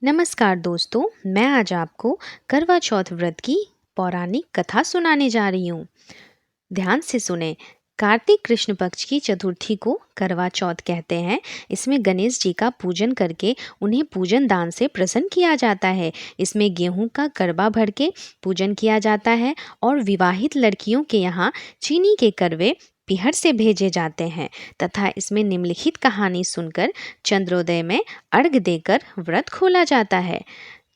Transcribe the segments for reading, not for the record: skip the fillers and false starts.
नमस्कार दोस्तों, मैं आज आपको करवा चौथ व्रत की पौराणिक कथा सुनाने जा रही हूँ। ध्यान से सुने। कार्तिक कृष्ण पक्ष की चतुर्थी को करवा चौथ कहते हैं। इसमें गणेश जी का पूजन करके उन्हें पूजन दान से प्रसन्न किया जाता है। इसमें गेहूं का करवा भर के पूजन किया जाता है और विवाहित लड़कियों के यहाँ चीनी के करवे पीहर से भेजे जाते हैं तथा इसमें निम्नलिखित कहानी सुनकर चंद्रोदय में अर्घ देकर व्रत खोला जाता है।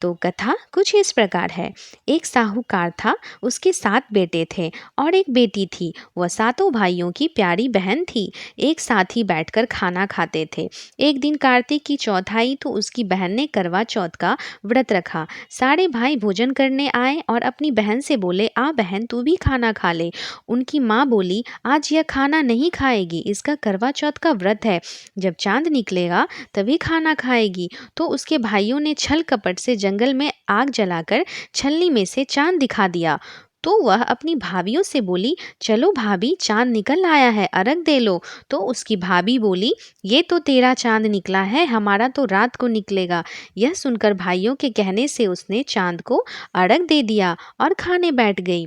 तो कथा कुछ इस प्रकार है। एक साहूकार था, उसके 7 बेटे थे और एक बेटी थी। वह सातों भाइयों की प्यारी बहन थी। एक साथ ही बैठकर खाना खाते थे। एक दिन कार्तिक की चौथ आई तो उसकी बहन ने करवा चौथ का व्रत रखा। सारे भाई भोजन करने आए और अपनी बहन से बोले, आ बहन तू भी खाना खा ले। उनकी माँ बोली, आज यह खाना नहीं खाएगी, इसका करवा चौथ का व्रत है, जब चांद निकलेगा तभी खाना खाएगी। तो उसके भाइयों ने छल कपट से जंगल में आग जलाकर छलनी में से चांद दिखा दिया। तो वह अपनी भाभियों से बोली, चलो भाभी चांद निकल आया है, अर्घ दे लो। तो उसकी भाभी बोली, ये तो तेरा चांद निकला है, हमारा तो रात को निकलेगा। यह सुनकर भाइयों के कहने से उसने चांद को अर्घ दे दिया और खाने बैठ गई।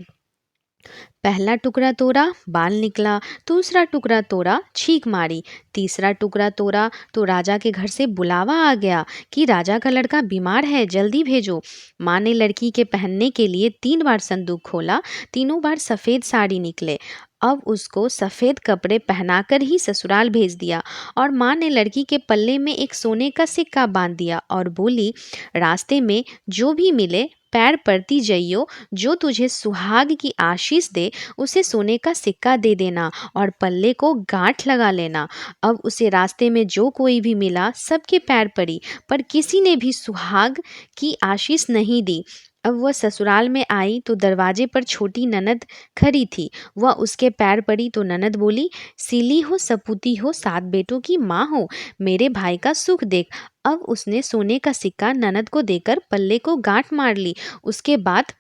पहला टुकड़ा तोड़ा, बाल निकला। दूसरा टुकड़ा तोड़ा, छींक मारी। तीसरा टुकड़ा तोड़ा तो राजा के घर से बुलावा आ गया कि राजा का लड़का बीमार है, जल्दी भेजो। माँ ने लड़की के पहनने के लिए 3 बार संदूक खोला। तीनों बार सफ़ेद साड़ी निकले। अब उसको सफ़ेद कपड़े पहनाकर ही ससुराल भेज दिया और माँ ने लड़की के पल्ले में एक सोने का सिक्का बांध दिया और बोली, रास्ते में जो भी मिले पैर पड़ती जइयो, जो तुझे सुहाग की आशीष दे उसे सोने का सिक्का दे देना और पल्ले को गांठ लगा लेना। अब उसे रास्ते में जो कोई भी मिला सबके पैर पड़ी, पर किसी ने भी सुहाग की आशीष नहीं दी। अब वह ससुराल में आई तो दरवाजे पर छोटी ननद खड़ी थी। वह उसके पैर पड़ी तो ननद बोली, सीली हो सपूती हो, 7 बेटों की माँ हो, मेरे भाई का सुख देख। अब उसने सोने का सिक्का ननद को देकर पल्ले को गांठ मार ली। उसके बाद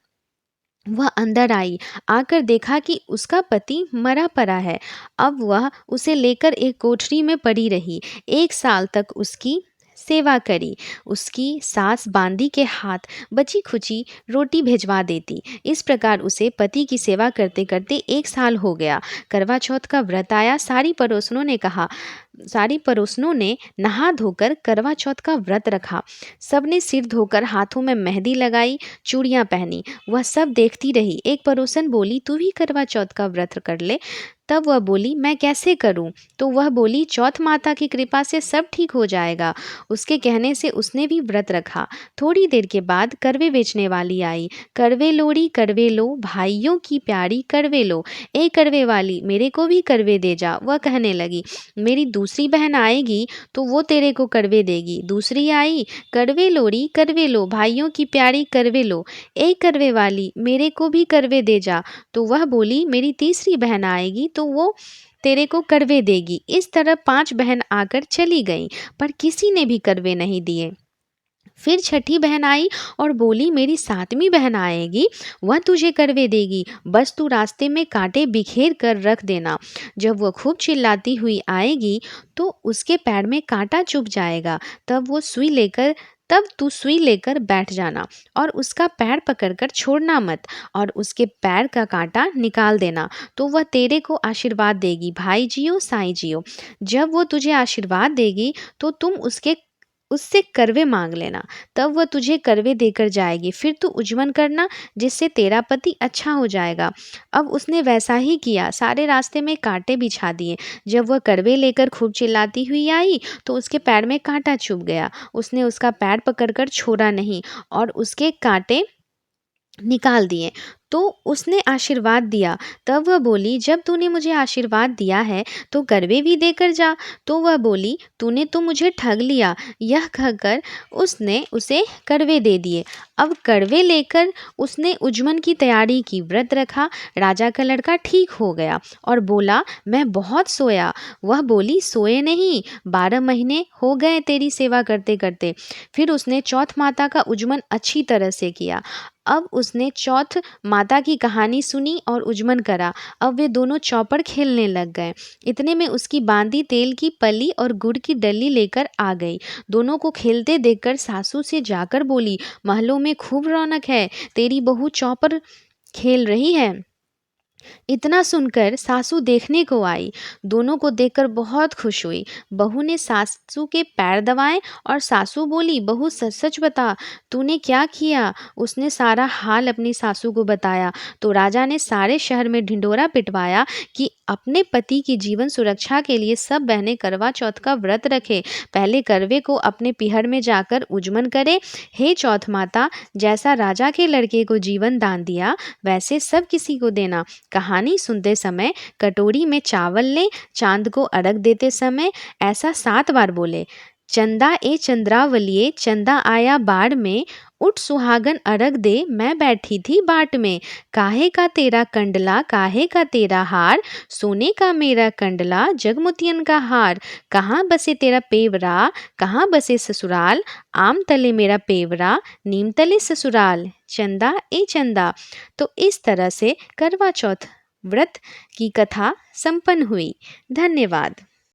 वह अंदर आई। आकर देखा कि उसका पति मरा पड़ा है। अब वह उसे लेकर एक कोठरी में पड़ी रही। 1 साल तक उसकी सेवा करी। उसकी सास बांदी के हाथ बची खुची रोटी भिजवा देती। इस प्रकार उसे पति की सेवा करते करते 1 साल हो गया। करवा चौथ का व्रत आया। सारी पड़ोसनों ने नहा धोकर करवा चौथ का व्रत रखा। सबने सिर धोकर हाथों में मेहंदी लगाई, चूड़ियां पहनी। वह सब देखती रही। एक पड़ोसन बोली, तू भी करवा चौथ का व्रत कर ले। तब वह बोली, मैं कैसे करूं? तो वह बोली, चौथ माता की कृपा से सब ठीक हो जाएगा। उसके कहने से उसने भी व्रत रखा। थोड़ी देर के बाद करवे बेचने वाली आई। करवे लोड़ी करवे लो, भाइयों की प्यारी करवे लो। ए करवे वाली, मेरे को भी करवे दे जा। वह कहने लगी, मेरी दूसरी बहन आएगी तो वो तेरे को करवे देगी। दूसरी आई, करवे लोड़ी करवे लो, भाइयों की प्यारी करवे लो। ए करवे वाली, मेरे को भी करवे दे जा। तो वह बोली, मेरी तीसरी बहन आएगी तो वो तेरे को करवे देगी। इस तरह 5 बहन आकर चली गईं, पर किसी ने भी करवे नहीं दिए। फिर छठी बहन आई और बोली, मेरी 7वीं बहन आएगी, वह तुझे करवे देगी, बस तू रास्ते में कांटे बिखेर कर रख देना। जब वह खूब चिल्लाती हुई आएगी तो उसके पैर में कांटा चुभ जाएगा। तब तू सुई लेकर बैठ जाना और उसका पैर पकड़कर छोड़ना मत और उसके पैर का कांटा निकाल देना, तो वह तेरे को आशीर्वाद देगी। भाई जियो साईं जियो। जब वो तुझे आशीर्वाद देगी तो तुम उससे करवे मांग लेना, तब वह तुझे करवे देकर जाएगी। फिर तू उज्जवन करना, जिससे तेरा पति अच्छा हो जाएगा। अब उसने वैसा ही किया। सारे रास्ते में कांटे बिछा दिए। जब वह करवे लेकर खूब चिल्लाती हुई आई तो उसके पैर में कांटा चुभ गया। उसने उसका पैर पकड़कर छोड़ा नहीं और उसके कांटे निकाल दिए। तो उसने आशीर्वाद दिया। तब वह बोली, जब तूने मुझे आशीर्वाद दिया है तो करवे भी देकर जा। तो वह बोली, तूने तो मुझे ठग लिया। यह कहकर उसने उसे करवे दे दिए। अब करवे लेकर उसने उज्जमन की तैयारी की, व्रत रखा। राजा का लड़का ठीक हो गया और बोला, मैं बहुत सोया। वह बोली, सोए नहीं, 12 महीने हो गए तेरी सेवा करते करते। फिर उसने चौथ माता का उज्जमन अच्छी तरह से किया। अब उसने चौथ माता की कहानी सुनी और उजमन करा। अब वे दोनों चौपड़ खेलने लग गए। इतने में उसकी बांदी तेल की पली और गुड़ की डली लेकर आ गई। दोनों को खेलते देखकर सासू से जाकर बोली, महलों में खूब रौनक है, तेरी बहू चौपड़ खेल रही है। इतना सुनकर सासू देखने को आई। दोनों को देखकर बहुत खुश हुई। बहू ने सासू के पैर दबाए और सासू बोली, बहू सच सच बता, तूने क्या किया। उसने सारा हाल अपनी सासू को बताया तो राजा ने सारे शहर में ढिंढोरा पिटवाया कि अपने पति की जीवन सुरक्षा के लिए सब बहनें करवा चौथ का व्रत रखे। पहले करवे को अपने पिहर में जाकर उजमन करे। हे चौथ माता, जैसा राजा के लड़के को जीवन दान दिया वैसे सब किसी को देना। कहानी सुनते समय कटोरी में चावल ले, चांद को अर्घ देते समय ऐसा 7 बार बोले, चंदा ए चंद्रावलिए, चंदा आया बाड़ में, उठ सुहागन अर्घ दे, मैं बैठी थी बाट में। काहे का तेरा कंडला, काहे का तेरा हार, सोने का मेरा कंडला, जगमुतियन का हार। कहाँ बसे तेरा पेवरा, कहाँ बसे ससुराल, आम तले मेरा पेवरा, नीम तले ससुराल, चंदा ए चंदा। तो इस तरह से करवा चौथ व्रत की कथा संपन्न हुई। धन्यवाद।